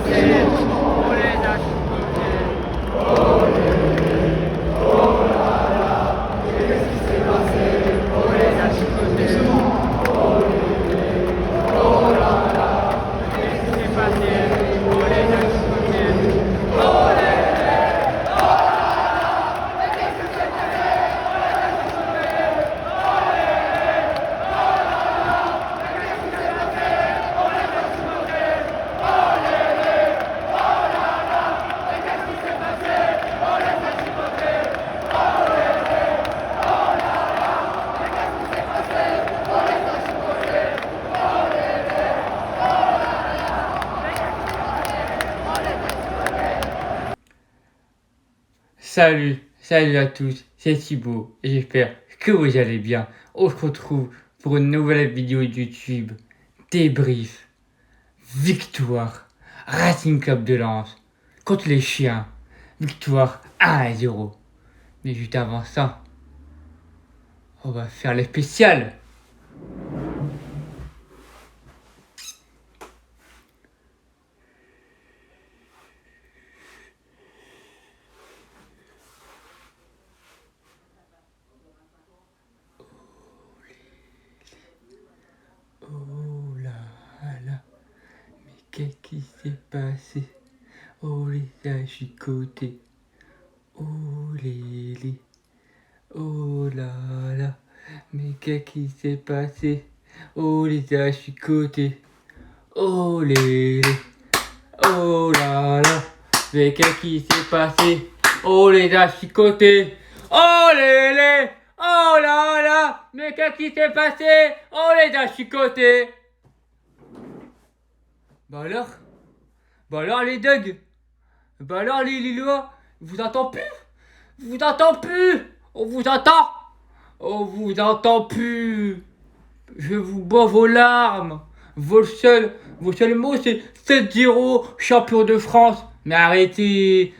on les a chicotés. Salut à tous, c'est Thibaut et j'espère que vous allez bien. On se retrouve pour une nouvelle vidéo YouTube. Débrief, victoire, Racing Club de Lens contre les Chiens. Victoire 1-0. Mais juste avant ça, on va faire les spéciales. Oh là là, mais qu'est-ce qui s'est passé? Oh les a chicotés. Oh les. Oh là là, mais qu'est-ce qui s'est passé? Oh les a chicotés. Oh les. Oh là là, mais qu'est-ce qui s'est passé? Oh les a chicotés. Oh les. Oh là là, mais qu'est-ce qui s'est passé? Oh les a chicotés. Bah alors les Dogs? Bah alors les Lillois? Vous entend plus? Vous entend plus? On vous entend? On vous entend plus. Je vous bois vos larmes. Vos seuls mots c'est 7-0 champion de France. Mais arrêtez,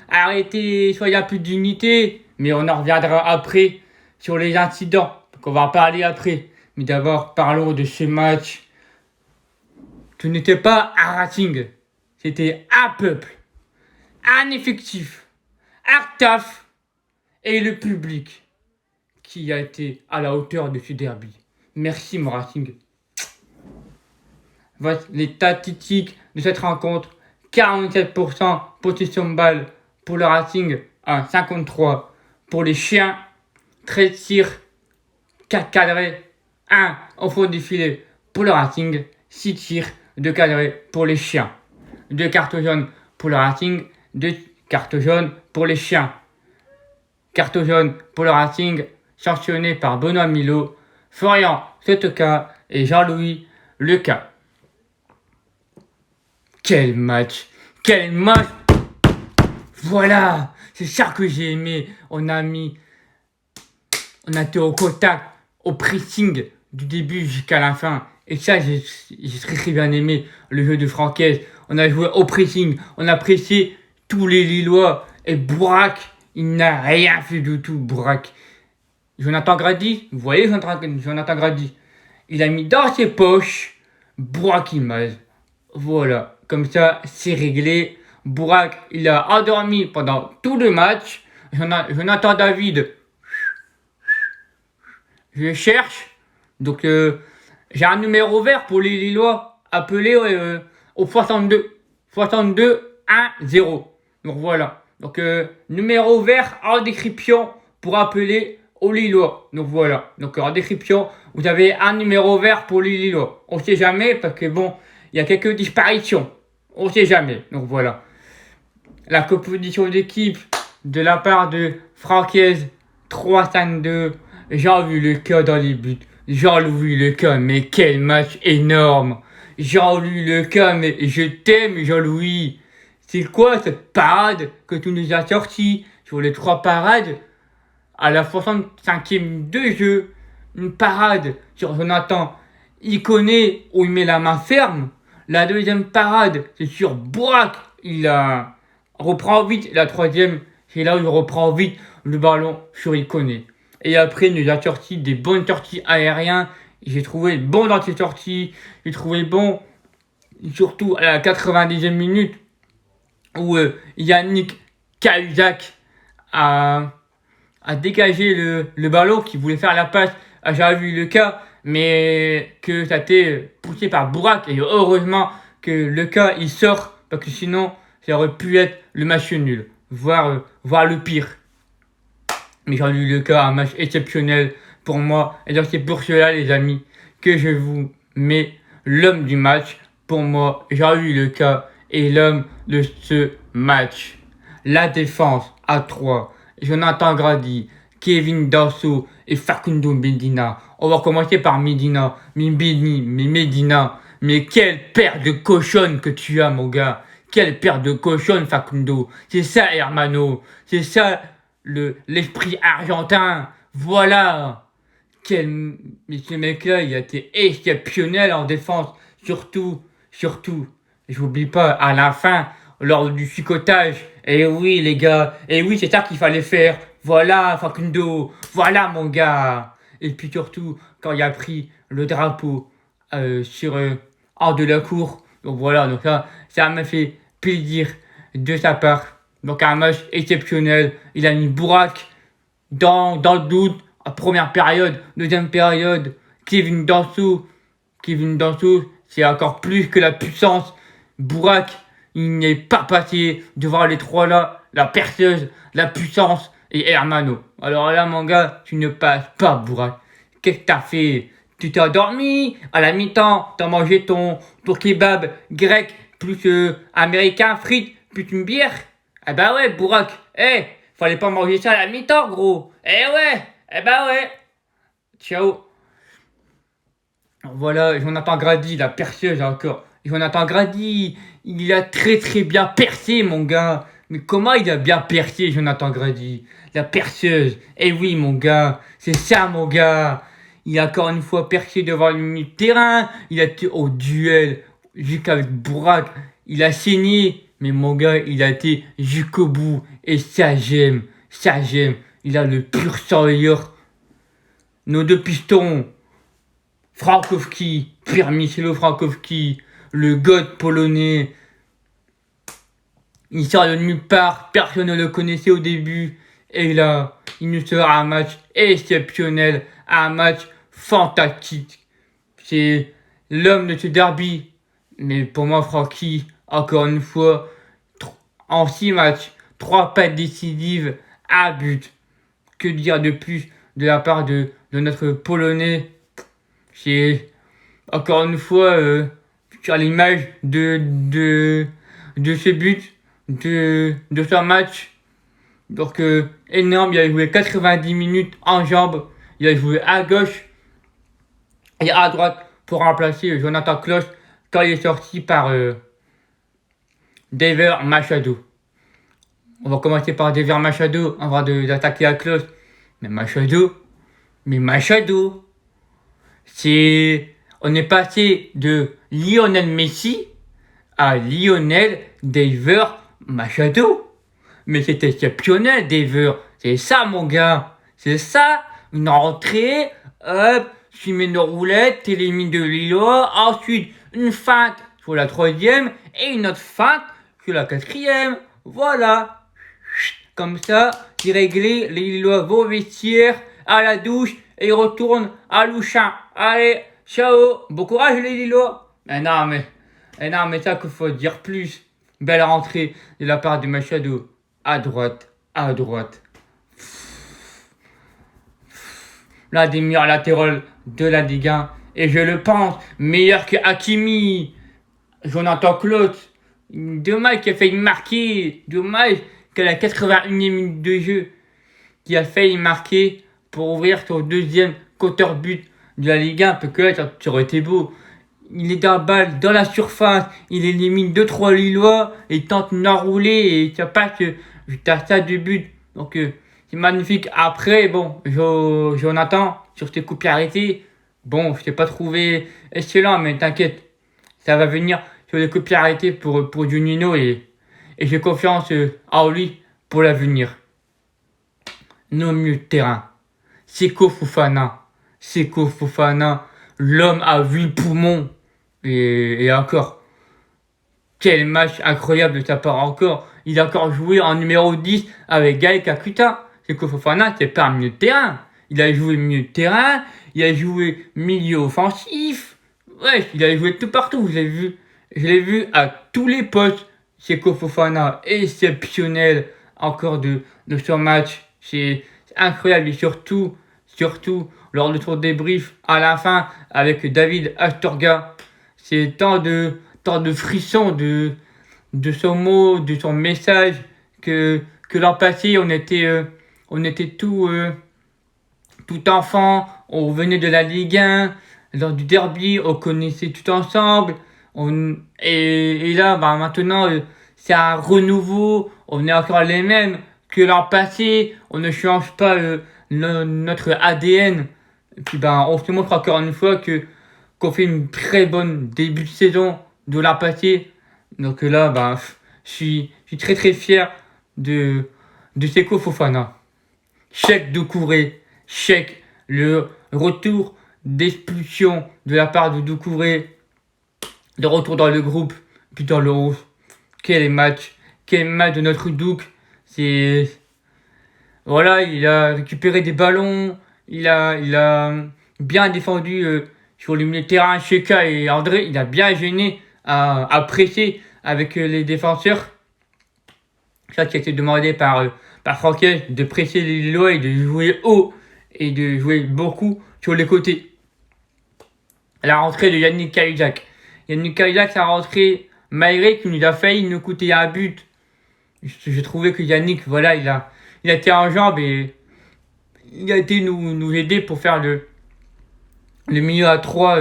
soyez un peu de dignité. Mais on en reviendra après sur les incidents. Donc on va en parler après. Mais d'abord parlons de ce match. Ce n'était pas un Racing. C'était un peuple. Un effectif. Un staff. Et le public qui a été à la hauteur de ce derby. Merci mon Racing. Voici les statistiques de cette rencontre. 47% possession de balle pour le Racing, 53 pour les Chiens. 13 tirs, 4 cadrés, 1 au fond du filet pour le Racing. 6 tirs, 2 cadrés pour les Chiens. 2 cartes jaunes pour le Racing, 2 cartes jaunes pour les Chiens. Carte jaune pour le Racing, sanctionné par Benoît Milot, Florian Sotoka et Jean-Louis Leca. Quel match! Quel match! Voilà! C'est ça que j'ai aimé. On a été au contact, au pressing du début jusqu'à la fin. Et ça, j'ai très bien aimé le jeu de Francaise. On a joué au pressing, on a pressé tous les Lillois. Et Bourak, il n'a rien fait du tout, Bourak. Jonathan Grady, vous voyez Jonathan Grady, il a mis dans ses poches Bourak Imaz. Voilà, comme ça, c'est réglé. Bourak, il a endormi pendant tout le match. Jonathan David, je cherche. Donc, j'ai un numéro vert pour les Lillois. Appelez au 62 1 0. Donc voilà. Donc numéro vert en description pour appeler aux Lillois. Donc voilà. Donc en description, vous avez un numéro vert pour les Lillois. On sait jamais parce que bon, il y a quelques disparitions. On sait jamais. Donc voilà. La composition d'équipe de la part de Francaise 3-5-2. Jean-Louis Leca dans les buts. Jean-Louis Leca, mais quel match énorme. Jean-Louis Leca, mais je t'aime Jean-Louis. C'est quoi cette parade que tu nous as sorti sur les 3 parades à la 65e de jeu? Une parade sur Jonathan Iconé où il met la main ferme. La deuxième parade, c'est sur Bourak. Il reprend vite. La troisième, c'est là où il reprend vite le ballon sur Iconé. Et après, il nous a sorti des bonnes sorties aériennes. J'ai trouvé bon dans ses sorties. J'ai trouvé bon, surtout à la 90e minute. où Yannick Cahuzac a dégagé le ballon, qui voulait faire la passe à Javi Leca, mais que ça a été poussé par Bourak. Et heureusement que Leca il sort, parce que sinon ça aurait pu être le match nul, voire le pire. Mais Jean-Louis Leca a un match exceptionnel pour moi. Et donc c'est pour cela, les amis, que je vous mets l'homme du match. Pour moi, Jean-Louis Leca est l'homme de ce match. La défense à 3. Jonathan Grady, Kevin Danso et Facundo Medina. On va commencer par Medina. Mais Medina, mais quelle paire de cochonnes que tu as, mon gars. Quelle paire de cochonnes, Facundo. C'est ça, Hermano. C'est ça, l'esprit argentin. Voilà. Mais ce mec-là, il a été exceptionnel en défense. Surtout, j'oublie pas, à la fin, lors du chicotage. Et oui, les gars. Et oui, c'est ça qu'il fallait faire. Voilà, Facundo. Voilà, mon gars. Et puis surtout, quand il a pris le drapeau hors de la cour. Donc voilà, donc ça m'a fait plaisir de sa part. Donc un match exceptionnel. Il a mis Bourak dans le doute. Première période, deuxième période, Kevin Danso, c'est encore plus que la puissance. Bourak, il n'est pas passé devant les trois là, la perceuse, la puissance et Hermano. Alors là, mon gars, tu ne passes pas, Bourak. Qu'est-ce que t'as fait? Tu t'es endormi à la mi-temps, t'as mangé ton kebab grec plus américain, frites, plus une bière. Eh ben ouais, Bourak, fallait pas manger ça à la mi-temps, gros. Ouais. Ciao. Voilà, Jonathan Grady, la perceuse encore. Jonathan Grady, il a très très bien percé, mon gars. Mais comment il a bien percé, Jonathan Grady? La perceuse. Eh oui, mon gars, c'est ça, mon gars. Il a encore une fois percé devant le milieu de terrain. Il a été au duel jusqu'avec Bourak. Il a saigné. Mais mon gars, il a été jusqu'au bout. Et ça, j'aime. Il a le pur sang meilleur. Nos deux pistons. Frankowski, Pierre Michelo Frankowski, le god polonais. Il sort de nulle part, personne ne le connaissait au début. Et là, il nous sort un match exceptionnel, un match fantastique. C'est l'homme de ce derby. Mais pour moi, Francky, encore une fois, en 6 matchs, 3 passes décisives, un but. Que dire de plus de la part de notre Polonais? C'est encore une fois sur l'image de ce but, de ce match. Donc énorme, il a joué 90 minutes en jambes, il a joué à gauche et à droite pour remplacer Jonathan Klaus quand il est sorti par David Machado. On va commencer par David Machado avant d'attaquer à Klaus. Mais Machado, on est passé de Lionel Messi à Lionel David Machado. Mais c'est exceptionnel, David. C'est ça, mon gars. C'est ça. Une rentrée, hop, tu mets une roulette, t'élimines de Lillois. Ensuite, une feinte sur la 3e et une autre feinte sur la 4e. Voilà. Comme ça, c'est réglé. Les Lillois vont au vestiaire, à la douche et ils retournent à Louchin. Allez, ciao. Bon courage, les Lillois. Mais ça qu'il faut dire plus. Belle rentrée de la part de Machado. À droite. L'un des meilleurs latéraux de la Ligue 1. Et je le pense, meilleur que Hakimi. Jonathan Klaus. Dommage qu'il a failli marquer. Dommage qu'à la 81e minute de jeu, qui a failli marquer pour ouvrir son deuxième compteur but de la Ligue 1. Parce que là, ça aurait été beau. Il est d'un balle dans la surface, il élimine 2-3 Lillois et tente une enroulée et ça passe jusqu'à ça de but. Donc c'est magnifique. Après, bon, Jonathan, sur tes coups arrêtés, bon, je t'ai pas trouvé excellent, mais t'inquiète, ça va venir sur les coups arrêtés pour Juninho et j'ai confiance en lui pour l'avenir. Nos milieux de terrain, Seko Fofana, l'homme à 8 poumons. Et encore, quel match incroyable de sa part encore. il a encore joué en numéro 10 avec Gaël Kakuta. Seko Fofana, c'est pas un milieu de terrain. Il a joué milieu de terrain, il a joué milieu offensif. Ouais, il a joué tout partout, vous avez vu. Je l'ai vu à tous les postes. Seko Fofana, exceptionnel encore de son match. C'est incroyable et surtout, lors de son débrief à la fin avec David Astorga, c'est tant de frissons de son mot, de son message que l'an passé on était tout enfant, on venait de la Ligue 1, lors du derby, on connaissait tout ensemble, et là maintenant c'est un renouveau, on est encore les mêmes que l'an passé, on ne change pas notre ADN. Et puis on se montre encore une fois qu'on fait une très bonne début de saison de l'an passé. Donc là, je suis très très fier de Seko Fofana. Cheikh Doucouré, Cheikh, le retour d'expulsion de la part de Doucouré, de retour dans le groupe, puis dans le 11. Quel match de notre Douk. Voilà, il a récupéré des ballons, il a bien défendu sur le milieu de terrain. Cheka et André, il a bien gêné à presser avec les défenseurs. Ça qui a été demandé par Franquès, de presser les Lillois et de jouer haut et de jouer beaucoup sur les côtés. La rentrée de Yannick Cahuzac. Yannick Cahuzac, sa rentrée, malgré qu'il nous a failli nous coûter un but. Je trouvais que Yannick, voilà, il a été en jambes et il a été nous aider pour faire le milieu à 3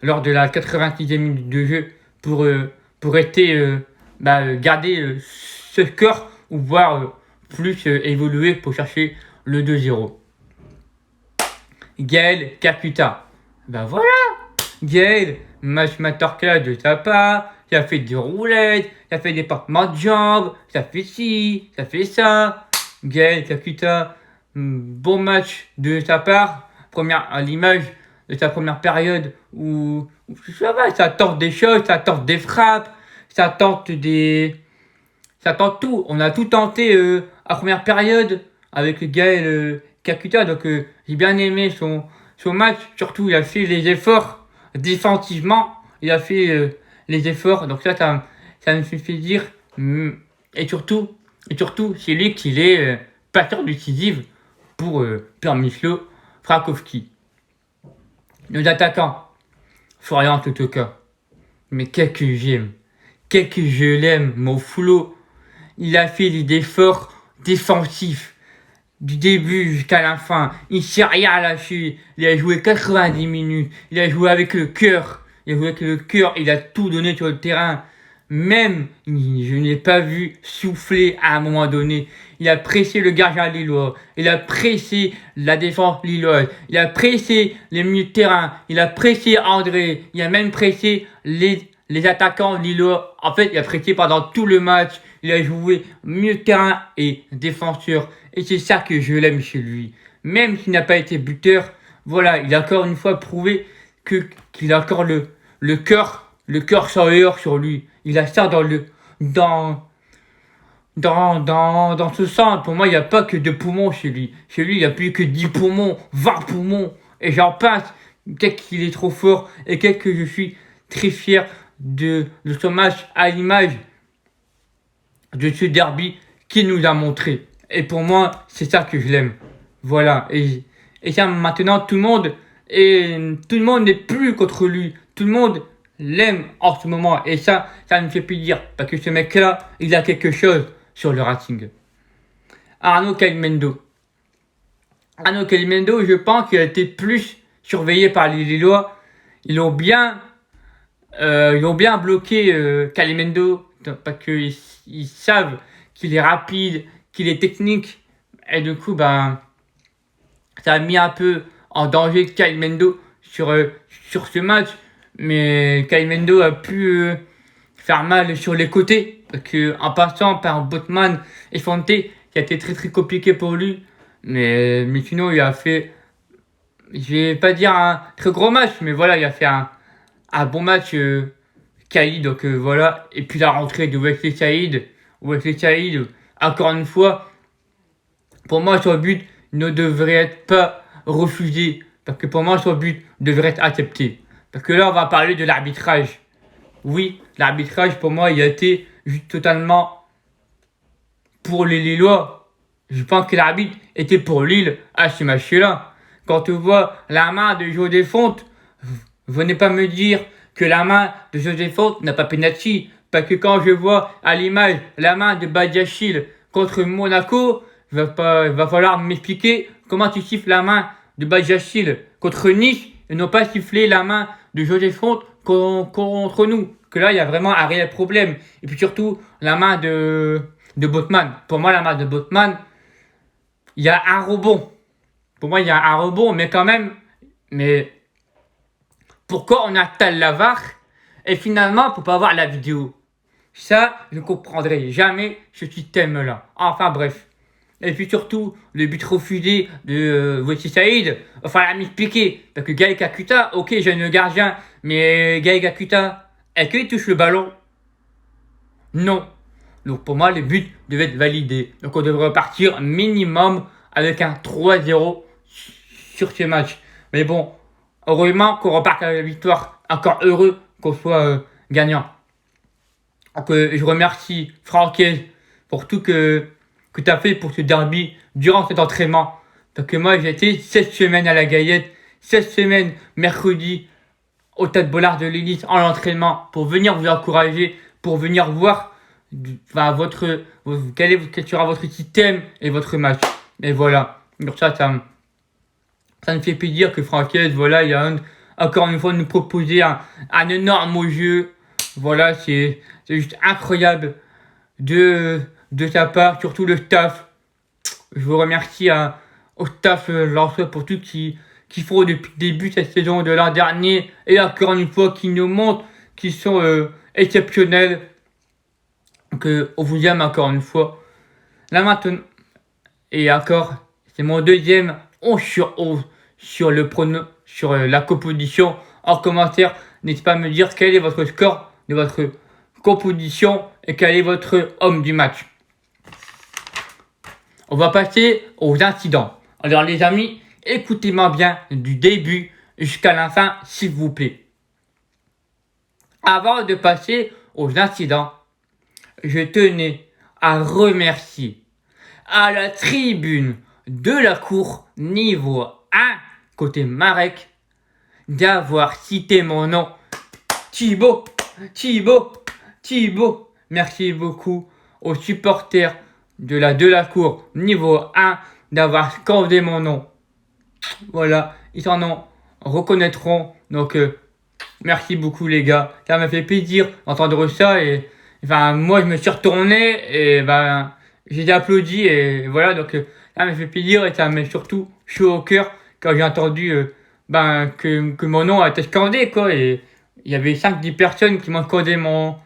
lors de la 86e minute de jeu pour rester garder ce score ou voire plus évoluer pour chercher le 2-0. Gaël Kakuta. Voilà, Gaël, match masterclass de sa part, il a fait des roulettes, il a fait des portements de jambes, ça fait ci, ça fait ça. Gaël Kakuta, bon match de sa part, à l'image de sa première période où ça va, ça tente des choses, ça tente des frappes, ça tente tout. On a tout tenté à première période avec Gaël Kakuta, donc j'ai bien aimé son match. Surtout, il a fait les efforts défensivement, il a fait les efforts, donc ça me fait dire. Et surtout, c'est lui qui est passeur décisif pour Przemysław Frankowski. Nos attaquants, Florian Totoka. Mais quel que j'aime, quel que je l'aime, mon Flo. Il a fait les efforts défensifs du début jusqu'à la fin. Il s'est rien lâché. Il a joué 90 minutes. Il a joué avec le cœur. Il a tout donné sur le terrain. Même, je n'ai pas vu souffler à un moment donné. Il a pressé le gardien lillois. Il a pressé la défense lilloise. Il a pressé les milieux de terrain. Il a pressé André. Il a même pressé les attaquants lillois. En fait, il a pressé pendant tout le match. Il a joué milieu de terrain et défenseur. Et c'est ça que je l'aime chez lui. Même s'il n'a pas été buteur, voilà, il a encore une fois prouvé qu'il a encore le cœur sérieux sur lui. Il a ça dans ce sang. Pour moi, il n'y a pas que de poumons chez lui. Chez lui, il n'y a plus que 10 poumons, 20 poumons. Et j'en passe. Peut-être qu'il est trop fort. Et peut-être que je suis très fier de ce match à l'image de ce derby qu'il nous a montré. Et pour moi, c'est ça que je l'aime. Voilà. Et ça, maintenant, tout le monde n'est plus contre lui. Tout le monde l'aime en ce moment. Et ça me fait plaisir. Parce que ce mec-là, il a quelque chose sur le Racing. Arnaud Calimendo, je pense qu'il a été plus surveillé par les Lillois. Ils ont bien bloqué Calimendo. Parce qu'ils savent qu'il est rapide, qu'il est technique. Et du coup, ça a mis un peu en danger Calimendo sur ce match. Mais Calimendo a pu faire mal sur les côtés. Parce qu'en passant par Botman et Fonte, qui a été très très compliqué pour lui. Mais sinon, il a fait, je vais pas dire un très gros match, mais voilà, il a fait un bon match Caïd. Donc voilà. Et puis la rentrée de Wesley Saïd, Wesley Saïd, encore une fois, pour moi, son but ne devrait être pas refusé. Parce que pour moi, son but devrait être accepté. Parce que là, on va parler de l'arbitrage. Oui, l'arbitrage, pour moi, il a été juste totalement pour les Lillois. Je pense que l'arbitre était pour Lille à ce match-là. Quand on voit la main de José Fonte, venez pas me dire que la main de José Fonte n'a pas penalty. Parce que quand je vois à l'image la main de Badiachil contre Monaco, il va falloir m'expliquer comment tu siffles la main de Badiachil contre Nice et non pas siffler la main de José Fonte contre nous. Que là, il y a vraiment un réel problème. Et puis surtout, la main de Botman. Pour moi, la main de Botman, il y a un rebond. Pour moi, il y a un rebond, mais quand même, mais pourquoi on attelle la VAR et finalement, pour pas avoir la vidéo? Ça, je ne comprendrai jamais ce système-là. Enfin bref. Et puis surtout, le but refusé de Wesley Saïd, enfin la m'expliquer. Parce que Gaël Kakuta, ok, jeune gardien, mais Gaël Kakuta, est-ce qu'il touche le ballon? Non. Donc pour moi, le but devait être validé. Donc on devrait repartir minimum avec un 3-0 sur ce match. Mais bon, heureusement qu'on repart avec la victoire. Encore heureux qu'on soit gagnant. Donc je remercie Franquez pour tout que tu as fait pour ce derby durant cet entraînement. Parce que moi, j'ai été 16 semaines à la Gaillette, 16 semaines mercredi au Stade Bollard de l'Élite en entraînement pour venir vous encourager, pour venir voir quel sera votre système et votre match. Et voilà. Donc ça me fait plaisir que Franquez, voilà, il a encore une fois nous proposer un énorme jeu. Voilà, c'est juste incroyable de sa part, surtout le staff. Je vous remercie au staff Lensois pour tout qui font depuis le début de cette saison de l'an dernier et encore une fois qui nous montrent qu'ils sont exceptionnels. Donc on vous aime encore une fois. Là maintenant, et encore, c'est mon deuxième 11 sur 11 sur la composition. En commentaire, n'hésitez pas à me dire quel est votre score de votre composition et quel est votre homme du match. On va passer aux incidents. Alors les amis, écoutez-moi bien du début jusqu'à la fin, s'il vous plaît. Avant de passer aux incidents, je tenais à remercier à la tribune de la cour niveau 1 côté Marek d'avoir cité mon nom. Thibaut. Merci beaucoup aux supporters de la cour niveau 1 d'avoir scandé mon nom. Voilà, ils s'en reconnaîtront. Donc merci beaucoup les gars. Ça m'a fait plaisir d'entendre ça et moi je me suis retourné et j'ai applaudi et voilà, donc ça m'a fait plaisir et ça m'a surtout chaud au cœur quand j'ai entendu que mon nom a été scandé quoi, et il y avait 5-10 personnes qui m'ont scandé mon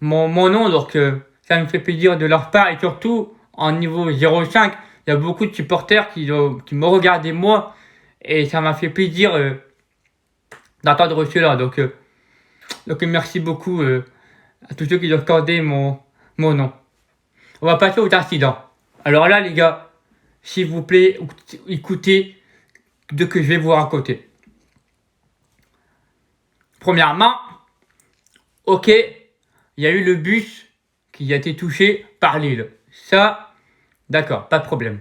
nom, donc ça me fait plaisir de leur part et surtout en niveau 0,5, il y a beaucoup de supporters qui m'ont regardé moi et ça m'a fait plaisir d'entendre cela, donc merci beaucoup à tous ceux qui ont scandé mon nom. On va passer aux incidents. Alors là, les gars, s'il vous plaît, écoutez ce que je vais vous raconter. Premièrement, ok, il y a eu le bus qui a été touché par Lille. Ça, d'accord, pas de problème.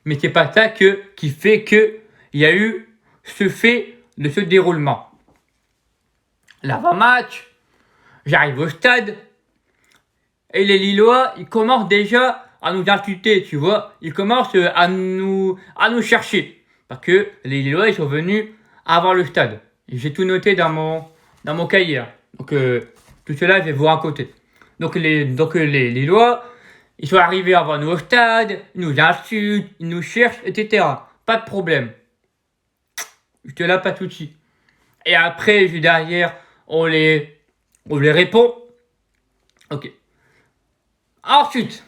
Mais c'est pas ça qui fait que il y a eu ce fait de ce déroulement. L'avant-match, j'arrive au stade, et les Lillois, ils commencent déjà à nous insulter, tu vois. Ils commencent à nous chercher. Parce que les Lillois, ils sont venus avant le stade. J'ai tout noté dans mon cahier. Donc, tout cela, je vais vous raconter. Donc, les Lillois, ils sont arrivés avant nous au stade, ils nous insultent, ils nous cherchent, etc. Pas de problème. J'étais là, pas de souci. Et après, derrière, on les répond. Ok. Ensuite,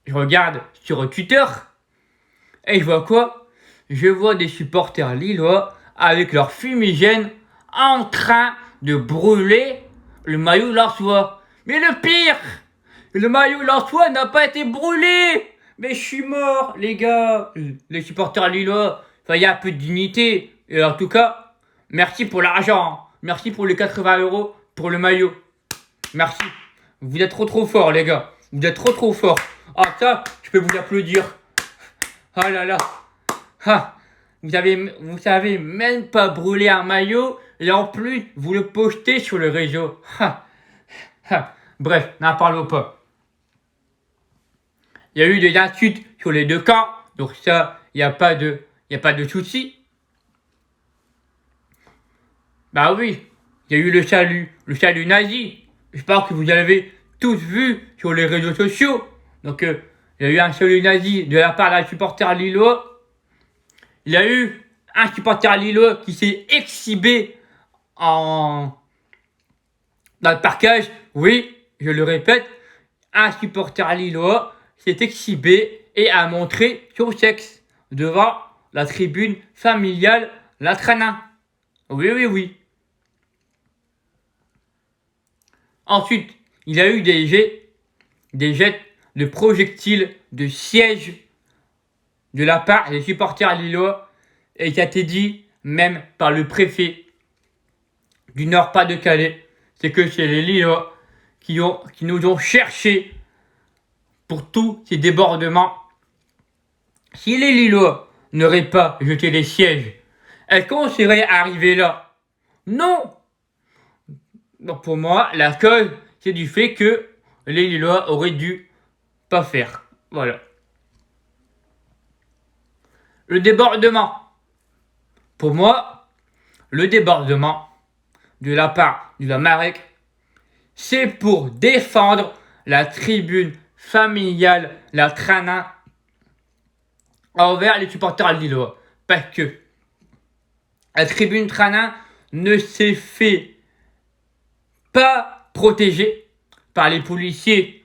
je regarde sur Twitter et je vois quoi? Je vois des supporters lillois avec leur fumigène en train de brûler le maillot lensois. Mais le pire, Le maillot Lensois n'a pas été brûlé. Mais je suis mort, les gars. Les supporters lillois, enfin, il y a un peu de dignité. Et en tout cas, merci pour l'argent. Hein. Merci pour les 80 € pour le maillot. Merci. Vous êtes trop forts, les gars. Vous êtes trop forts. Ah, ça, je peux vous applaudir. Ah là là. Ah. Vous savez même pas brûler un maillot. Et en plus, vous le postez sur le réseau. Ah. Ah. Bref, n'en parlons pas. Il y a eu des insultes sur les deux camps. Donc ça, il n'y a pas de souci. Bah oui, il y a eu le salut nazi. Je pense que vous avez tous vu sur les réseaux sociaux. Donc il y a eu un salut nazi de la part d'un supporter lillois. Il y a eu un supporter lillois qui s'est exhibé dans le parkage. Oui, je le répète, un supporter lillois s'est exhibé et a montré son sexe devant la tribune familiale Latranin. Oui. Ensuite, il y a eu des jets de projectiles de siège de la part des supporters lillois et qui a été dit même par le préfet du Nord-Pas-de-Calais. C'est que c'est les Lillois qui nous ont cherché pour tous ces débordements. Si les Lillois n'auraient pas jeté les sièges, est-ce qu'on serait arrivé là? Non. Donc pour moi, la cause, c'est du fait que les Lillois auraient dû pas faire. Voilà. Le débordement. Pour moi, le débordement de la part de la Marek, c'est pour défendre la tribune familiale, la Tranin, envers les supporters lillois. Parce que la tribune Tranin ne s'est fait pas protéger par les policiers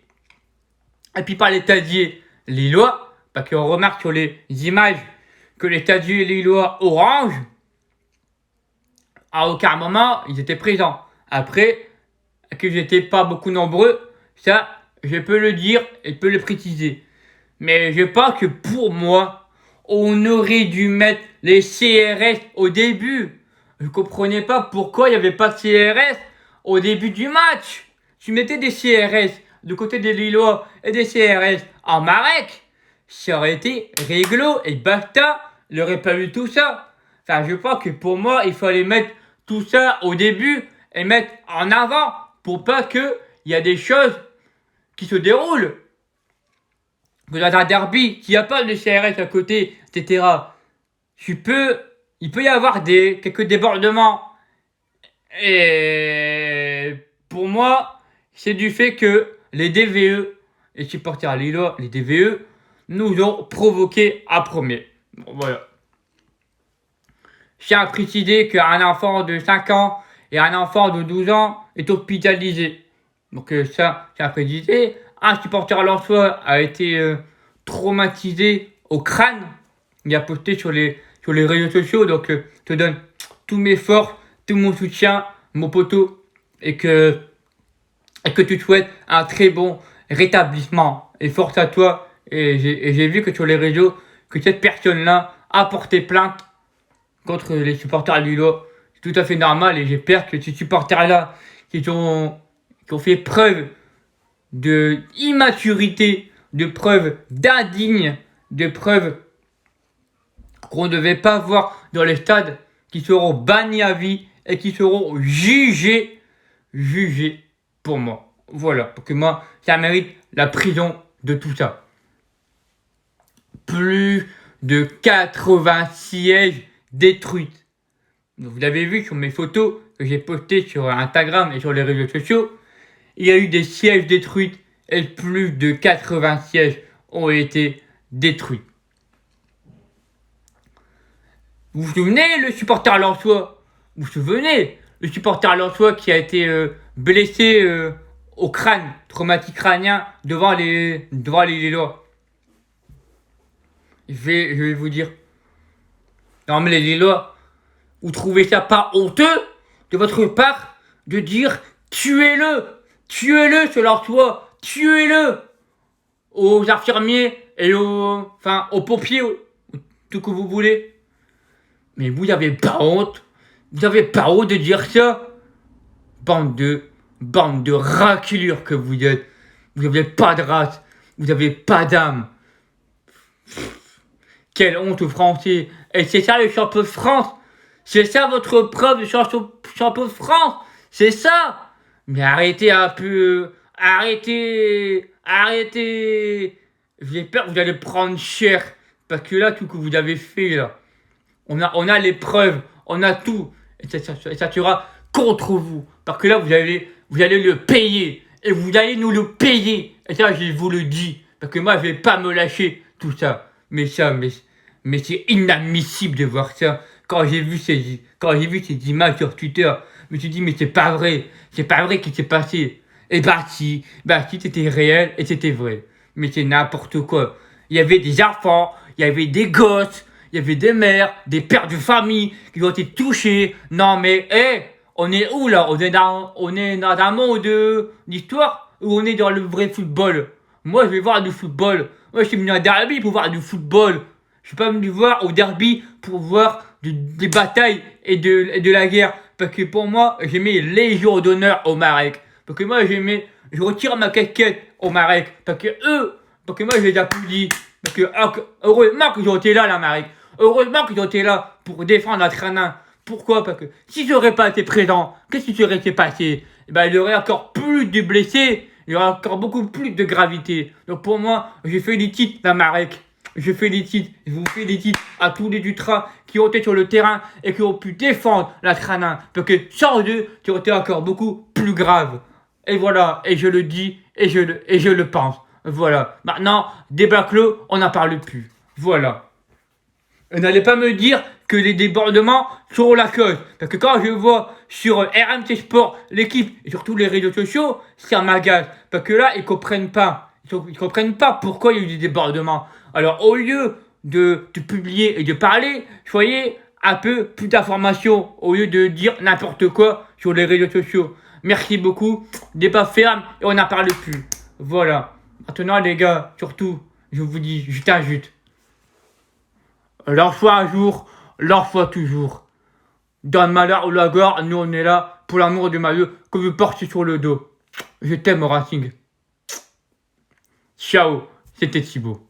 et puis par les tadiers lillois, parce qu'on remarque sur les images que les tadiers lillois orange, à aucun moment ils étaient présents. Après, que j'étais pas beaucoup nombreux, ça je peux le dire et je peux le préciser. Mais je pense que pour moi, on aurait dû mettre les CRS au début. Je comprenais pas pourquoi il n'y avait pas de CRS au début du match. Tu mettais des CRS du côté des Lillois et des CRS en Marek, ça aurait été réglo et basta, il n'aurait pas eu tout ça. Enfin, je pense que pour moi, il fallait mettre tout ça au début et mettre en avant pour pas qu'il y a des choses qui se déroulent. Que dans un derby, s'il n'y a pas de CRS à côté, etc., il peut y avoir quelques débordements. Et pour moi, c'est du fait que les DVE, les supporters lillois, les DVE, nous ont provoqué à premier. Bon, voilà. Je tiens à préciser qu'un enfant de 5 ans et un enfant de 12 ans est hospitalisé. Donc ça, j'ai à préciser. Un supporter lensois a été traumatisé au crâne. Il a posté sur les réseaux sociaux. Donc je te donne tous mes forces, tout mon soutien, mon poteau. Et que tu te souhaites un très bon rétablissement. Et force à toi. Et j'ai vu que sur les réseaux, que cette personne-là a porté plainte contre les supporters lillois. C'est tout à fait normal et j'espère que ces supporters-là qui ont fait preuve de immaturité, de preuve d'indigne, de preuve qu'on ne devait pas voir dans les stades, qui seront bannis à vie et qui seront jugés pour moi. Voilà, parce que moi, ça mérite la prison de tout ça. Plus de 80 sièges détruites. Vous l'avez vu sur mes photos que j'ai postées sur Instagram et sur les réseaux sociaux. Il y a eu des sièges détruits et plus de 80 sièges ont été détruits. Vous vous souvenez, le supporter lensois? Vous vous souvenez, le supporter lensois qui a été blessé au crâne, traumatique crânien, devant les Lillois? Je vais vous dire. Non mais les Lillois, vous trouvez ça pas honteux de votre part de dire tuez-le ce lensois, tuez-le. Aux infirmiers et aux pompiers, tout que vous voulez. Mais vous n'avez pas honte. Vous n'avez pas honte de dire ça. Bande de raclures que vous êtes. Vous n'avez pas de race. Vous n'avez pas d'âme. Quelle honte aux Français. Et c'est ça le champion de France. C'est ça votre preuve de champion de France. C'est ça. Mais arrêtez un peu. Arrêtez. J'ai peur que vous allez prendre cher. Parce que là, tout ce que vous avez fait, là, on a les preuves. On a tout. Et ça sera contre vous. Parce que là, vous allez le payer. Et vous allez nous le payer. Et ça, je vous le dis. Parce que moi, je vais pas me lâcher tout ça. Mais c'est inadmissible de voir ça. Quand j'ai vu ces images sur Twitter, je me suis dit, mais c'est pas vrai. C'est pas vrai qu'il s'est passé. Et si, c'était réel et c'était vrai. Mais c'est n'importe quoi. Il y avait des enfants, il y avait des gosses, il y avait des mères, des pères de famille qui ont été touchés. Non mais, on est où là? On est dans un monde d'histoire ou on est dans le vrai football? Moi je vais voir du football. Moi je suis venu à Derby pour voir du football. Je suis pas venu voir au Derby pour voir des batailles et de la guerre. Parce que pour moi, j'ai mis Légion d'honneur au Marek. Parce que moi, je retire ma casquette au Marek. Parce que moi, je les applaudis. Parce que, heureusement qu'ils ont été là, la Marek. Heureusement qu'ils ont été là pour défendre notre Tranin. Pourquoi? Parce que si j'aurais pas été présent, qu'est-ce qui serait passé? Il y aurait encore plus de blessés. Il y aurait encore beaucoup plus de gravité. Donc pour moi, je félicite la Marek. Je vous félicite à tous les Dutras qui ont été sur le terrain et qui ont pu défendre la Tranin. Parce que sans eux, ça aurait été encore beaucoup plus grave. Et voilà, et je le dis, et je le pense. Voilà. Maintenant, débat clos, on n'en parle plus. Voilà. Et n'allez pas me dire que les débordements sont la cause. Parce que quand je vois sur RMC Sport, l'équipe, et sur tous les réseaux sociaux, ça m'agace. Parce que là, ils comprennent pas. Ils comprennent pas pourquoi il y a eu des débordements. Alors, au lieu de publier et de parler, soyez un peu plus d'informations au lieu de dire n'importe quoi sur les réseaux sociaux. Merci beaucoup. Débat ferme et on n'en parle plus. Voilà. Maintenant, les gars, surtout, je vous dis, je t'ajoute. Leur fois un jour, leur fois toujours. Dans le malheur ou la gloire, nous on est là pour l'amour du maillot que vous portez sur le dos. Je t'aime, Racing. Ciao, c'était Thibaut.